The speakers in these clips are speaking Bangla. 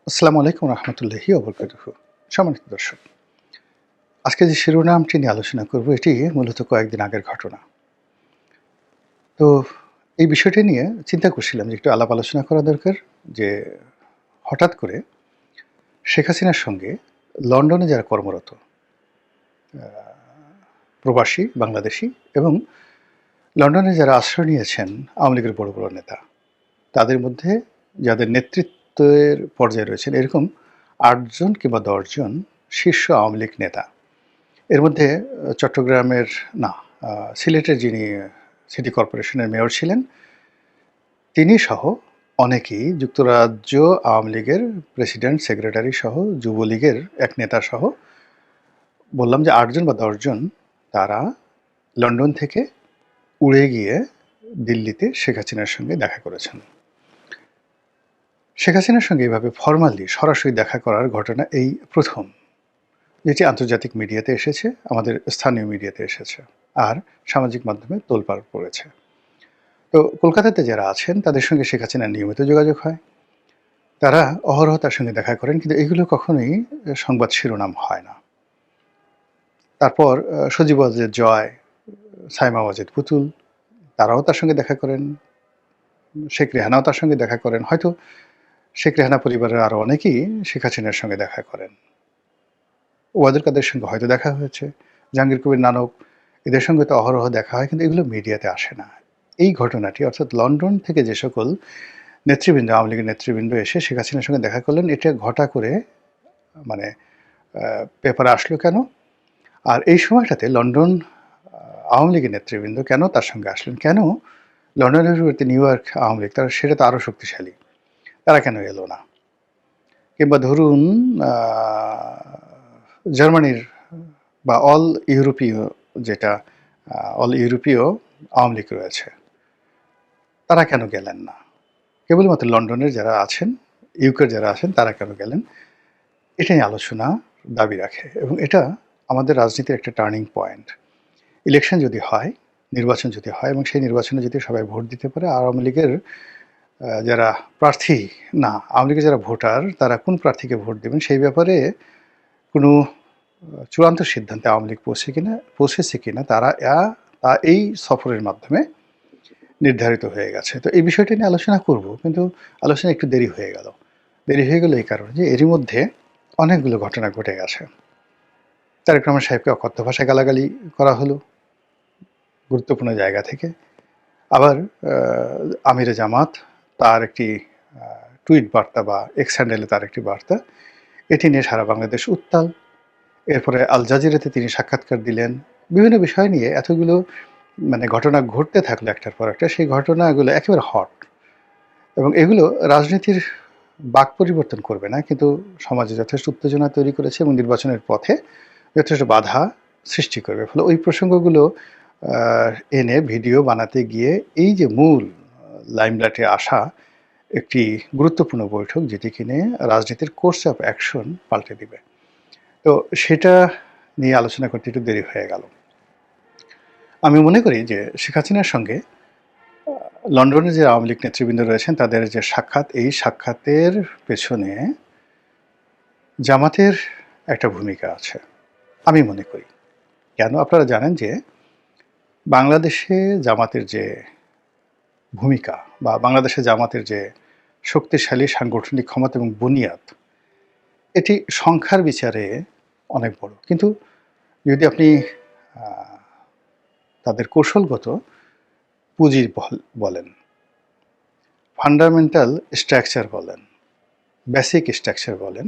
আসসালামু আলাইকুম রহমতুল্লাহি ওবরকাতুহু। সম্মানিত দর্শক, আজকে যে শিরোনামটি নিয়ে আলোচনা করব এটি মূলত কয়েকদিন আগের ঘটনা। তো এই বিষয়টি নিয়ে চিন্তা করছিলাম যে একটু আলাপ আলোচনা করা দরকার। যে হঠাৎ করে শেখ হাসিনার সঙ্গে লন্ডনে যারা কর্মরত প্রবাসী বাংলাদেশি এবং লন্ডনে যারা আশ্রয় নিয়েছেন আওয়ামী লীগের বড় বড় নেতা, তাদের মধ্যে যাদের নেতৃত্বের পর্যায়ে রয়েছেন এরকম ৮ জন কিংবা ১০ জন শীর্ষ আওয়ামী লীগ নেতা, এর মধ্যে চট্টগ্রামের না সিলেটের যিনি সিটি কর্পোরেশনের মেয়র ছিলেন, তিনি সহ অনেকেই যুক্তরাজ্য আওয়ামী লীগের প্রেসিডেন্ট, সেক্রেটারি সহ যুবলীগের এক নেতা সহ বললাম যে ৮ জন বা ১০ জন তারা লন্ডন থেকে উড়ে গিয়ে দিল্লিতে শেখ হাসিনার সঙ্গে দেখা করেছেন। শেখ হাসিনার সঙ্গে এভাবে ফরমালি সরাসরি দেখা করার ঘটনা এই প্রথম, যেটি আন্তর্জাতিক মিডিয়াতে এসেছে, আমাদের স্থানীয় মিডিয়াতে এসেছে আর সামাজিক মাধ্যমে তোলপাড় পড়েছে। তো কলকাতাতে যারা আছেন তাদের সঙ্গে শেখ হাসিনার নিয়মিত যোগাযোগ হয়, তারা অহরহ তার সঙ্গে দেখা করেন, কিন্তু এগুলো কখনোই সংবাদ শিরোনাম হয় না। তারপর সজীব ওয়াজেদ জয়, সাইমা ওয়াজেদ পুতুল, তারাও তার সঙ্গে দেখা করেন, শেখ রেহানাও তার সঙ্গে দেখা করেন, হয়তো শেখ রেহানা পরিবারের আরও অনেকেই শেখ হাসিনার সঙ্গে দেখা করেন। ওয়াদুল কাদের সঙ্গে হয়তো দেখা হয়েছে, জাহাঙ্গীর কবির নানক, এদের সঙ্গে তো অহরহ দেখা হয়, কিন্তু এগুলো মিডিয়াতে আসে না। এই ঘটনাটি অর্থাৎ লন্ডন থেকে যে সকল নেতৃবৃন্দ, আওয়ামী লীগের নেতৃবৃন্দ এসে শেখ হাসিনার সঙ্গে দেখা করলেন, এটা ঘটা করে মানে পেপারে আসলো কেন? আর এই সময়টাতে লন্ডন আওয়ামী লীগের নেতৃবৃন্দ কেন তার সঙ্গে আসলেন? কেন লন্ডনের বিপরীতে নিউ ইয়র্ক আওয়ামী লীগ, তারা সেটা তো আরও শক্তিশালী, তারা কেন এলো না? কিংবা ধরুন জার্মানির বা অল ইউরোপীয়, যেটা অল ইউরোপীয় আওয়ামী লীগ রয়েছে, তারা কেন গেলেন না? কেবলমাত্র লন্ডনের যারা আছেন, ইউকের যারা আছেন, তারা কেন গেলেন? এটা নিয়ে আলোচনা দাবি রাখে এবং এটা আমাদের রাজনীতির একটা টার্নিং পয়েন্ট। ইলেকশন যদি হয়, নির্বাচন যদি হয় এবং সেই নির্বাচনে যদি সবাই ভোট দিতে পারে, আওয়ামী লীগের যারা প্রার্থী, না আওয়ামী লীগের যারা ভোটার, তারা কোন প্রার্থীকে ভোট দেবেন সেই ব্যাপারে কোনো চূড়ান্ত সিদ্ধান্তে আওয়ামী লীগ পৌঁছেছে কিনা তারা এই সফরের মাধ্যমে নির্ধারিত হয়ে গেছে। তো এই বিষয়টি নিয়ে আলোচনা করব, কিন্তু আলোচনা একটু দেরি হয়ে গেল। দেরি হয়ে গেল এই কারণে যে এরই মধ্যে অনেকগুলো ঘটনা ঘটে গেছে। তারেক রহমান সাহেবকে অকথ্য ভাষায় গালাগালি করা হলো গুরুত্বপূর্ণ জায়গা থেকে। আবার আমিরে জামাত তার একটি টুইট বার্তা বা এক্স হ্যান্ডেলে তার একটি বার্তা, এটি নিয়ে সারা বাংলাদেশ উত্তাল। এরপরে আল জাজিরাতে তিনি সাক্ষাৎকার দিলেন। বিভিন্ন বিষয় নিয়ে এতগুলো ঘটনা ঘটতে থাকলো একটার পর একটা। সেই ঘটনাগুলো একেবারে হট এবং এগুলো রাজনীতির বাক পরিবর্তন করবে না, কিন্তু সমাজে যথেষ্ট উত্তেজনা তৈরি করেছে এবং নির্বাচনের পথে যথেষ্ট বাধা সৃষ্টি করবে। ফলে ওই প্রসঙ্গগুলো এনে ভিডিও বানাতে গিয়ে এই যে মূল লাইমলাইটে আসা একটি গুরুত্বপূর্ণ বৈঠক, যেটি কিনে রাজনীতির কোর্স অফ অ্যাকশন পাল্টে দিবে, তো সেটা নিয়ে আলোচনা করতে একটু দেরি হয়ে গেল। আমি মনে করি যে শেখ হাসিনার সঙ্গে লন্ডনে যে আওয়ামী লীগ নেতৃবৃন্দ রয়েছেন তাদের যে সাক্ষাৎ, এই সাক্ষাতের পেছনে জামাতের একটা ভূমিকা আছে আমি মনে করি। কেন? আপনারা জানেন যে বাংলাদেশে জামাতের যে ভূমিকা বা বাংলাদেশে জামাতের যে শক্তিশালী সাংগঠনিক ক্ষমতা এবং বুনিয়াদ, এটি সংখ্যার বিচারে অনেক বড়, কিন্তু যদি আপনি তাদের কৌশলগত পুঁজি বলেন, ফান্ডামেন্টাল স্ট্রাকচার বলেন, বেসিক স্ট্রাকচার বলেন,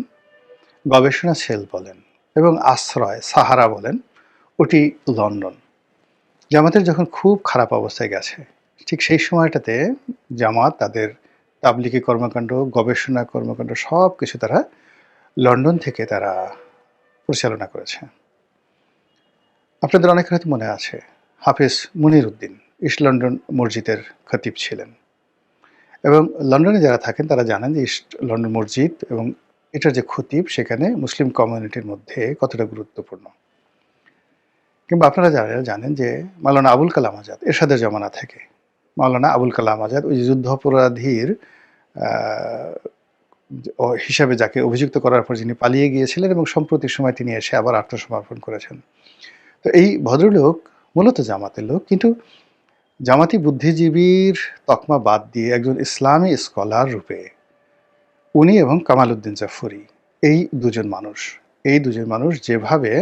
গবেষণা সেল বলেন এবং আশ্রয় সাহারা বলেন, ওটি লন্ডন। জামাতের যখন খুব খারাপ অবস্থায় গেছে, ঠিক সেই সময়টাতে জামাত তাদের তাবলিগি কর্মকাণ্ড, গবেষণা কর্মকাণ্ড সব কিছু তারা লন্ডন থেকে তারা পরিচালনা করেছে। আপনাদের অনেকের হয়তো মনে আছে, হাফেজ মুনির উদ্দিন ইস্ট লন্ডন মসজিদের খতিব ছিলেন এবং লন্ডনে যারা থাকেন তারা জানেন যে ইস্ট লন্ডন মসজিদ এবং এটার যে খতিব সেখানে মুসলিম কমিউনিটির মধ্যে কতটা গুরুত্বপূর্ণ। কিংবা আপনারা যারা জানেন যে মাওলানা আবুল কালাম আজাদ এরশাদের জমানা থেকে, মাওলানা আবুল কালাম আজাদ ওই যুদ্ধাপরাধীর হিসাবে যাকে অভিযুক্ত করার পর যিনি পালিয়ে গিয়েছিলেন এবং সম্প্রতি সময় তিনি এসে আবার আত্মসমর্পণ করেছেন। তো এই ভদ্রলোক মূলত জামাতের লোক, কিন্তু জামাতি বুদ্ধিজীবীর তকমা বাদ দিয়ে একজন ইসলামী স্কলার রূপে উনি এবং কামাল উদ্দিন জাফরি, এই দুজন মানুষ যেভাবে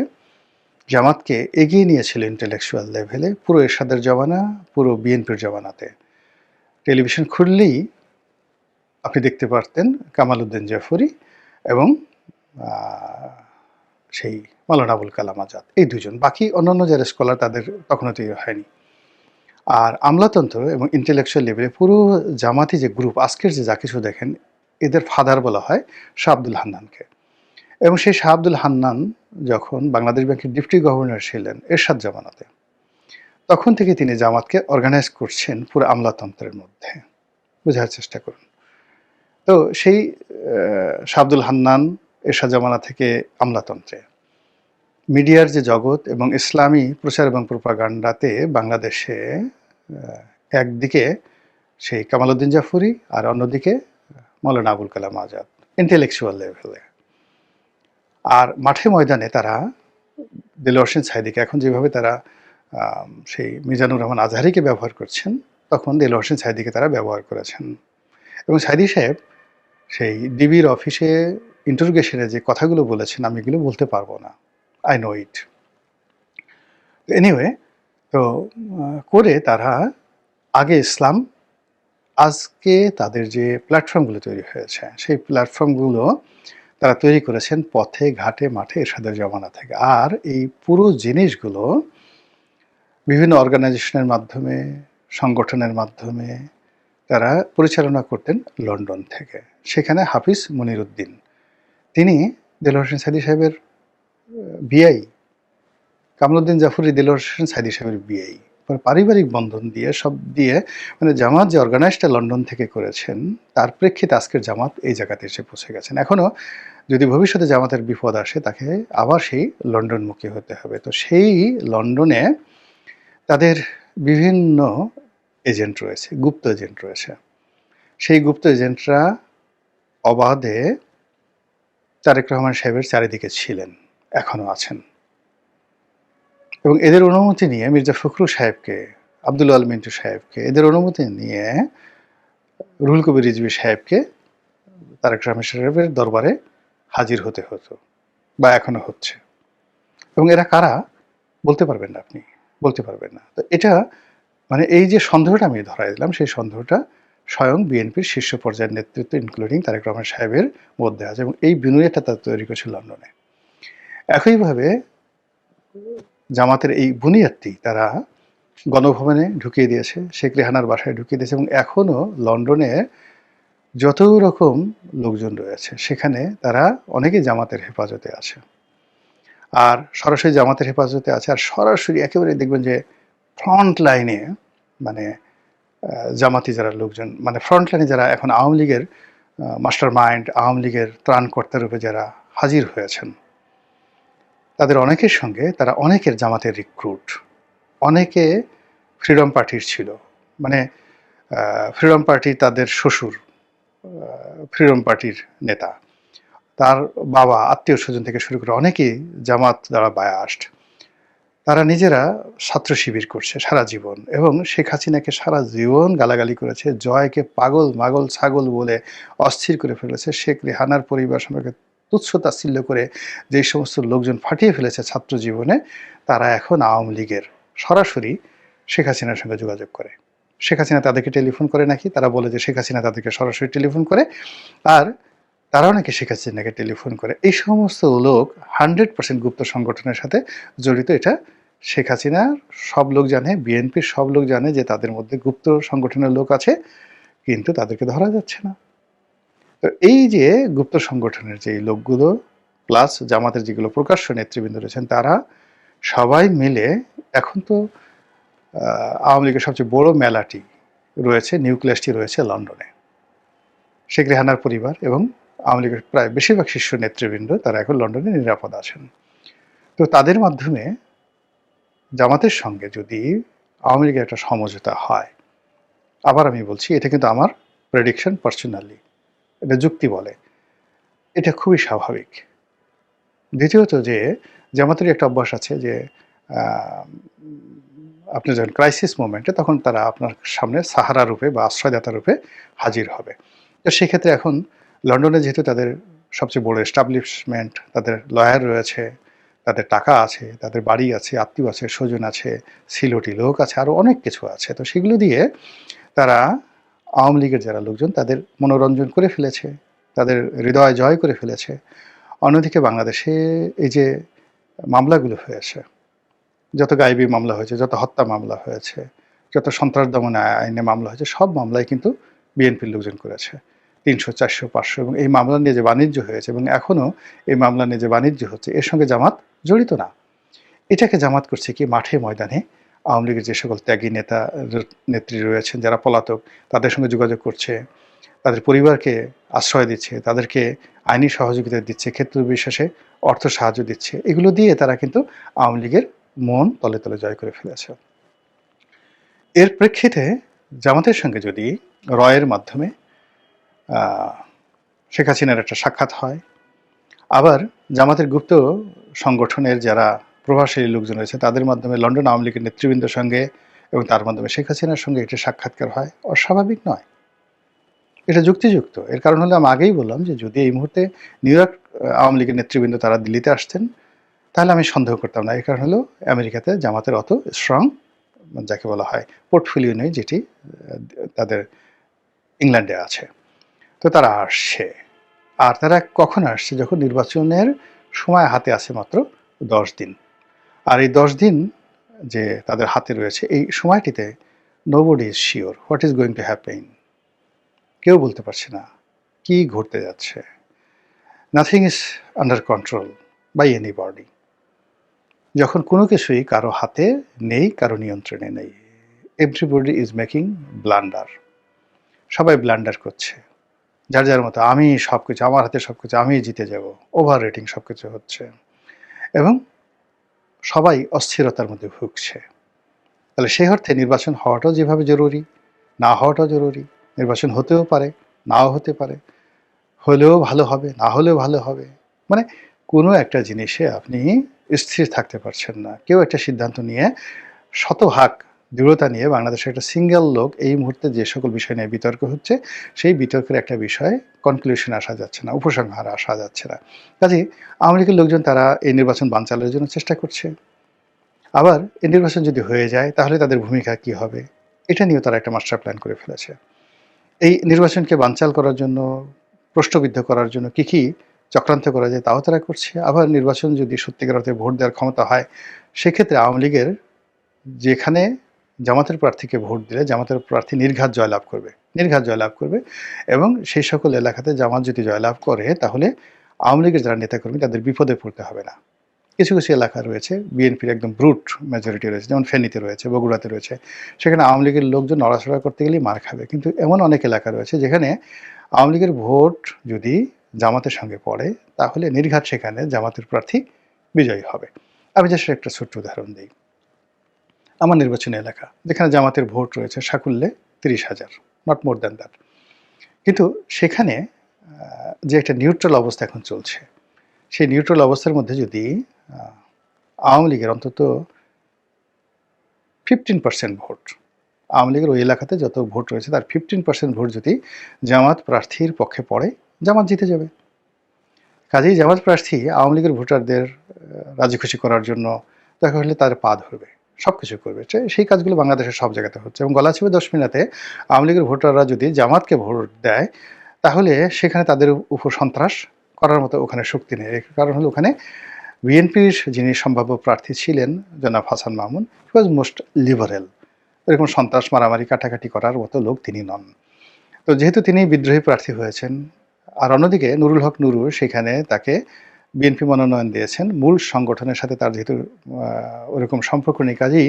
জামাতকে এগিয়ে নিয়েছিল ইন্টেলেকচুয়াল লেভেলে, পুরো এরশাদের জমানা, পুরো বিএনপির জমানাতে টেলিভিশন খুললেই আপনি দেখতে পারতেন কামাল উদ্দিন জাফরি এবং সেই মাওলানা আবুল কালাম আজাদ, এই দুজন। বাকি অন্যান্য যারা স্কলার তাদের তখনও তৈরি হয়নি। আর আমলাতন্ত্র এবং ইন্টেলেকচুয়াল লেভেলে পুরো জামাতি যে গ্রুপ, আজকের যে যা কিছু দেখেন, এদের ফাদার বলা হয় শাহ আব্দুল হান্নানকে। এবং সেই শাহ আব্দুল হান্নান যখন বাংলাদেশ ব্যাংকের ডেপুটি গভর্নর ছিলেন এরশাদ জামানাতে, তখন থেকে তিনি জামাতকে অর্গানাইজ করছেন পুরো আমলাতন্ত্রের মধ্যে। বোঝার চেষ্টা করুন। তো সেই শাহ আব্দুল হান্নান এরশাদ জামানা থেকে আমলাতন্ত্রে, মিডিয়ার যে জগৎ এবং ইসলামী প্রচার এবং প্রোপাগান্ডাতে বাংলাদেশে একদিকে সেই কামাল উদ্দিন জাফরি আর অন্যদিকে মাওলানা আবুল কালাম আজাদ ইন্টেলেকচুয়াল লেভেলে। আর মাঠে ময়দানে তারা দেলোয়ার হোসেন সাঈদীকে এখন যেভাবে তারা সেই মিজানুর রহমান আজহারিকে ব্যবহার করছেন, তখন দেলোয়ার হোসেন সাঈদীকে তারা ব্যবহার করেছেন। এবং সাঈদী সাহেব সেই ডিবির অফিসে ইন্টারোগেশনে যে কথাগুলো বলেছেন, আমি এগুলো বলতে পারবো না, আই নো ইট। এনিওয়ে, তো করে তারা আগে ইসলাম, আজকে তাদের যে প্ল্যাটফর্মগুলো তৈরি হয়েছে, সেই প্ল্যাটফর্মগুলো তারা তৈরি করেছেন পথে ঘাটে মাঠে এরশাদের জমানা থেকে। আর এই পুরো জিনিসগুলো বিভিন্ন অর্গানাইজেশনের মাধ্যমে, সংগঠনের মাধ্যমে তারা পরিচালনা করতেন লন্ডন থেকে। সেখানে হাফিজ মনির উদ্দিন, তিনি দেলোয়ার হোসেন সাঈদী সাহেবের বিআই, কামাল উদ্দিন জাফরি দেলোয়ার হোসেন সাঈদী সাহেবের বিআই। পারিবারিক বন্ধন দিয়ে সব দিয়ে, মানে জামাত যে অর্গানাইজটা লন্ডন থেকে করেছেন, তার প্রেক্ষিতে আজকের জামাত এই জায়গাতে এসে পৌঁছে গেছেন। এখনও যদি ভবিষ্যতে জামাতের বিপদ আসে, তাকে আবার সেই লন্ডনমুখী হতে হবে। তো সেই লন্ডনে তাদের বিভিন্ন এজেন্ট রয়েছে, গুপ্ত এজেন্ট রয়েছে। সেই গুপ্ত এজেন্টরা অবাধে তারেক রহমান সাহেবের চারিদিকে ছিলেন, এখনও আছেন। এবং এদের অনুমতি নিয়ে মির্জা ফখরুল সাহেবকে, আব্দুল আল মিন্টু সাহেবকে, এদের অনুমতি নিয়ে রুহুল কবির রিজভী সাহেবকে তারেক রহমান সাহেবের দরবারে হাজির হতে হতো, বা এখনো হচ্ছে। এবং এরা কারা বলতে পারবেন না, আপনি বলতে পারবেন না। তো এটা মানে এই যে সন্দেহটা আমি ধরাই দিলাম, সেই সন্দেহটা স্বয়ং বিএনপির শীর্ষ পর্যায়ের নেতৃত্ব ইনক্লুডিং তারেক রহমান সাহেবের মধ্যে আছে, এবং এই বিনয়টা তারা তৈরি করেছে লন্ডনে। একইভাবে জামাতের এই বুনিয়াদটি তারা গণভবনে ঢুকিয়ে দিয়েছে, শেখ রেহানার বাসায় ঢুকিয়ে দিয়েছে, এবং এখনও লন্ডনে যত রকম লোকজন রয়েছে সেখানে তারা অনেকেই জামাতের হেফাজতে আছে, আর সরাসরি জামাতের হেফাজতে আছে, আর সরাসরি একেবারে দেখবেন যে ফ্রন্ট লাইনে, মানে জামাতি যারা লোকজন, মানে ফ্রন্ট লাইনে যারা এখন আওয়ামী লীগের মাস্টার মাইন্ড, আওয়ামী লীগের ত্রাণকর্তা রূপে যারা হাজির হয়েছেন, তাদের অনেকের সঙ্গে তারা অনেকের জামাতের রিক্রুট, অনেকে ফ্রিডম পার্টির ছিল, মানে ফ্রিডম পার্টি তাদের শ্বশুর ফ্রিডম পার্টির নেতা, তার বাবা, আত্মীয় স্বজন থেকে শুরু করে অনেকেই জামাত দ্বারা বায়াস্ট। তারা নিজেরা ছাত্র শিবির করছে সারা জীবন, এবং শেখ হাসিনাকে সারা জীবন গালাগালি করেছে, জয়কে পাগল মাগল ছাগল বলে অস্থির করে ফেলেছে, শেখ রেহানার পরিবার সম্পর্কে তুচ্ছ তাচ্ছিল্য করে যে সমস্ত লোকজন ফাটিয়ে ফেলেছে ছাত্র জীবনে, তারা এখন আওয়ামী লীগের সরাসরি শেখ হাসিনার সঙ্গে যোগাযোগ করে। শেখ হাসিনা তাদেরকে টেলিফোন করে নাকি, তারা বলে যে শেখ হাসিনা তাদেরকে সরাসরি টেলিফোন করে, আর তারাও নাকি শেখ হাসিনাকে টেলিফোন করে। এই সমস্ত লোক 100% গুপ্ত সংগঠনের সাথে জড়িত। এটা শেখ হাসিনার সব লোক জানে, বিএনপির সব লোক জানে যে তাদের মধ্যে গুপ্ত সংগঠনের লোক আছে, কিন্তু তাদেরকে ধরা যাচ্ছে না। তো এই যে গুপ্ত সংগঠনের যে লোকগুলো প্লাস জামাতের যেগুলো প্রকাশ্য নেতৃবৃন্দ রয়েছেন, তারা সবাই মিলে এখন তো আওয়ামী লীগের সবচেয়ে বড় মেলাটি রয়েছে, নিউক্লিয়াসটি রয়েছে লন্ডনে। শেখ রেহানার পরিবার এবং আওয়ামী লীগের প্রায় বেশিরভাগ শীর্ষ নেতৃবৃন্দ তারা এখন লন্ডনে নিরাপদ আছেন। তো তাদের মাধ্যমে জামাতের সঙ্গে যদি আওয়ামী লীগের একটা সমঝোতা হয়, আবার আমি বলছি এটা কিন্তু আমার প্রেডিকশন পার্সোনালি, এটা যুক্তি বলে, এটা খুবই স্বাভাবিক। দ্বিতীয়ত যে জামাতেরই একটা অভ্যাস আছে যে আ আপনি যখন ক্রাইসিস মোমেন্টে তখন তারা আপনার সামনে সাহারা রূপে বা আশ্রয়দাতা রূপে হাজির হবে। তো সেক্ষেত্রে এখন লন্ডনে যেহেতু তাদের সবচেয়ে বড় এস্টাবলিশমেন্ট, তাদের লয়ার রয়েছে, তাদের টাকা আছে, তাদের বাড়ি আছে, আত্মীয় আছে, স্বজন আছে, সিলটি লোক আছে, আরও অনেক কিছু আছে। তো সেগুলো দিয়ে তারা আওয়ামী লীগের যারা লোকজন তাদের মনোরঞ্জন করে ফেলেছে, তাদের হৃদয় জয় করে ফেলেছে। অন্যদিকে বাংলাদেশে এই যে মামলাগুলো হয়েছে, যত গায়েবী মামলা হয়েছে, যত হত্যা মামলা হয়েছে, যত সন্ত্রাস দমন আইনে মামলা হয়েছে, সব মামলাই কিন্তু বিএনপির লোকজন করেছে। ৩০০, ৪০০, ৫০০ এবং এই মামলা নিয়ে যে বাণিজ্য হয়েছে এবং এখনও এই মামলা নিয়ে যে বাণিজ্য হচ্ছে এর সঙ্গে জামাত জড়িত না। এটাকে জামাত করছে কি মাঠে ময়দানে আওয়ামী লীগের যে সকল ত্যাগী নেতা নেত্রী রয়েছেন যারা পলাতক তাদের সঙ্গে যোগাযোগ করছে, তাদের পরিবারকে আশ্রয় দিচ্ছে, তাদেরকে আইনি সহযোগিতা দিচ্ছে, ক্ষেত্র বিশেষে অর্থ সাহায্য দিচ্ছে। এগুলো দিয়ে তারা কিন্তু আওয়ামী লীগের মন তলে তলে জয় করে ফেলেছে। এর প্রেক্ষিতে জামাতের সঙ্গে যদি রয়ের মাধ্যমে শেখ হাসিনার একটা সাক্ষাৎ হয়, আবার জামাতের গুপ্ত সংগঠনের যারা প্রভাবশালী লোকজন রয়েছে তাদের মাধ্যমে লন্ডন আওয়ামী লীগের নেতৃবৃন্দের সঙ্গে এবং তার মাধ্যমে শেখ হাসিনার সঙ্গে একটি সাক্ষাৎকার হয়, অস্বাভাবিক নয়, এটা যুক্তিযুক্ত। এর কারণ হলো আমি আগেই বললাম যে যদি এই মুহূর্তে নিউ ইয়র্ক আওয়ামী লীগের নেতৃবৃন্দ তারা দিল্লিতে আসতেন তাহলে আমি সন্দেহ করতাম না। এর কারণ হলো আমেরিকাতে জামাতের অত স্ট্রং যাকে বলা হয় পোর্টফোলিও নেই, যেটি তাদের ইংল্যান্ডে আছে। তো তারা আসছে, আর তারা কখন আসছে? যখন নির্বাচনের সময় হাতে আছে মাত্র 10 দিন। আর এই 10 দিন যে তাদের হাতে রয়েছে এই সময়টিতে nobody is sure what is going to happen. কেউ বলতে পারছে না কি ঘটতে যাচ্ছে। Nothing is under control by anybody. যখন কোনো কিছুই কারো হাতে নেই, কারো নিয়ন্ত্রণে নেই, এভরিবডি ইজ মেকিং ব্লান্ডার। সবাই ব্লান্ডার করছে যার যার মতো। আমি সব কিছু, আমার হাতে সব কিছু, আমি জিতে যাব, ওভার রেটিং সব কিছু হচ্ছে এবং সবাই অস্থিরতার মধ্যে ভুগছে। তাহলে সেই অর্থে নির্বাচন হওয়াটাও যেভাবে জরুরি, না হওয়াটাও জরুরি। নির্বাচন হতেও পারে, নাও হতে পারে, হলেও ভালো হবে, না হলেও ভালো হবে। মানে কোনো একটা জিনিসে আপনি স্থির থাকতে পারছেন না। কেউ একটা সিদ্ধান্ত নিয়ে শতভাগ দৃঢ়তা নিয়ে বাংলাদেশের একটা সিঙ্গেল লোক এই মুহূর্তে যে সকল বিষয় নিয়ে বিতর্ক হচ্ছে সেই বিতর্কের একটা বিষয়ে কনক্লুশনে আসা যাচ্ছে না, উপসংহারে আসা যাচ্ছে না। কাজেই আওয়ামী লীগের লোকজন তারা এই নির্বাচন বানচালের জন্য চেষ্টা করছে। আবার এই নির্বাচন যদি হয়ে যায় তাহলে তাদের ভূমিকা কি হবে এটা নিয়েও তারা একটা মাস্টার প্ল্যান করে ফেলেছে। এই নির্বাচনকে বানচাল করার জন্য, প্রশ্নবিদ্ধ করার জন্য কি কি চক্রান্ত করা যায় তাও তারা করছে। আবার নির্বাচন যদি সত্যিকার অর্থে ভোট দেওয়ার ক্ষমতা হয় সেক্ষেত্রে আওয়ামী লীগের যেখানে জামাতের প্রার্থীকে ভোট দিলে জামাতের প্রার্থী নির্ঘাত জয়লাভ করবে, নির্ঘাত জয়লাভ করবে এবং সেই সকল এলাকাতে জামাত যদি জয়লাভ করে তাহলে আওয়ামী লীগের যারা নেতাকর্মী তাদের বিপদে পড়তে হবে না। কিছু কিছু এলাকা রয়েছে বিএনপির একদম ব্রুট মেজরিটি রয়েছে, যেমন ফেনীতে রয়েছে, বগুড়াতে রয়েছে, সেখানে আওয়ামী লীগের লোকজন নড়াচড়া করতে গেলেই মার খাবে। কিন্তু এমন অনেক এলাকা রয়েছে যেখানে আওয়ামী লীগের ভোট যদি জামাতের সঙ্গে পড়ে তাহলে নির্ঘাত সেখানে জামাতের প্রার্থী বিজয়ী হবে। আমি জাস্ট একটা ছোট্ট উদাহরণ দিই। আমার নির্বাচনী এলাকা যেখানে জামাতের ভোট রয়েছে সাকুল্যে 30,000, নট মোর দ্যান দ্যাট। কিন্তু সেখানে যে একটা নিউট্রাল অবস্থা এখন চলছে, সেই নিউট্রাল অবস্থার মধ্যে যদি আওয়ামী লীগের অন্তত 15% ভোট, আওয়ামী লীগের ওই এলাকাতে যত ভোট রয়েছে তার 15% ভোট যদি জামাত প্রার্থীর পক্ষে পড়ে জামাত জিতে যাবে। কাজেই জামাত প্রার্থী আওয়ামী লীগের ভোটারদের রাজি খুশি করার জন্য দেখা হলে তার পা ধরবে, সব কিছু করবে। সেই কাজগুলো বাংলাদেশের সব জায়গাতে হচ্ছে এবং গলাচিপে দশমিনাতে আওয়ামী লীগের ভোটাররা যদি জামাতকে ভোট দেয় তাহলে সেখানে তাদের উপর সন্ত্রাস করার মতো ওখানে শক্তি নেই। কারণ হলো ওখানে বিএনপির যিনি সম্ভাব্য প্রার্থী ছিলেন জনাব হাসান মামুন, হি ওয়াজ মোস্ট লিবারেল। এরকম সন্ত্রাস মারামারি কাটাকাটি করার মতো লোক তিনি নন। তো যেহেতু তিনি বিদ্রোহী প্রার্থী হয়েছেন, আর অন্যদিকে নুরুল হক নুরু সেখানে তাকে বিএনপি মনোনয়ন দিয়েছেন, মূল সংগঠনের সাথে তার যেহেতু ওরকম সম্পর্ক নেই, কাজেই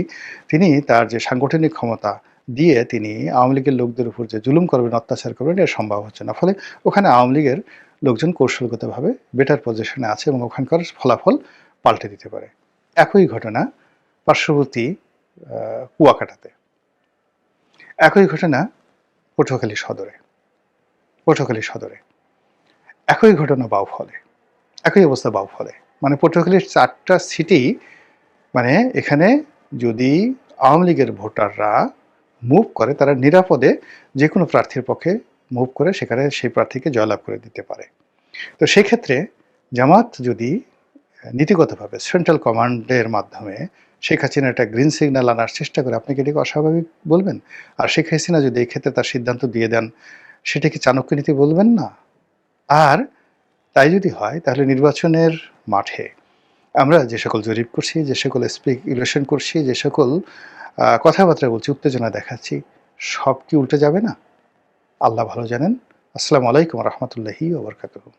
তিনি তার যে সাংগঠনিক ক্ষমতা দিয়ে তিনি আওয়ামী লীগের লোকদের উপর যে জুলুম করবেন, অত্যাচার করবেন এটা সম্ভব হচ্ছে না। ফলে ওখানে আওয়ামী লীগের লোকজন কৌশলগতভাবে বেটার পজিশনে আছে এবং ওখানকার ফলাফল পাল্টে দিতে পারে। একই ঘটনা পার্শ্ববর্তী কুয়াকাটাতে, একই ঘটনা পটুয়াখালী সদরে, পটুয়াখালী সদরে একই ঘটনা বাউফলে, একই অবস্থা বাউফলে। মানে পটুয়াখালীর ৪ টা সিটি, মানে এখানে যদি আওয়ামী লীগের ভোটাররা মুভ করে, তারা নিরাপদে যেকোনো প্রার্থীর পক্ষে মুভ করে সেখানে সেই প্রার্থীকে জয়লাভ করে দিতে পারে। তো সেক্ষেত্রে জামাত যদি নীতিগতভাবে সেন্ট্রাল কমান্ডের মাধ্যমে শেখ হাসিনা একটা গ্রিন সিগন্যাল আনার চেষ্টা করে, আপনি কি এটাকে অস্বাভাবিক বলবেন? আর শেখ হাসিনা যদি এই ক্ষেত্রে তার সিদ্ধান্ত দিয়ে দেন, সেটা কি চাণক্য নীতি বলবেন না? আর তাই যদি হয়, তাহলে নির্বাচনের মাঠে আমরা যে সকল জরিপ করছি, যে সকল স্পেকুলেশন করছি, যে সকল কথাবার্তা বলছি, উত্তেজনা দেখাচ্ছি, সব কি উল্টে যাবে না? আল্লাহ ভালো জানেন। আসসালামু আলাইকুম ওয়া রাহমাতুল্লাহি ওয়া বারাকাতুহু।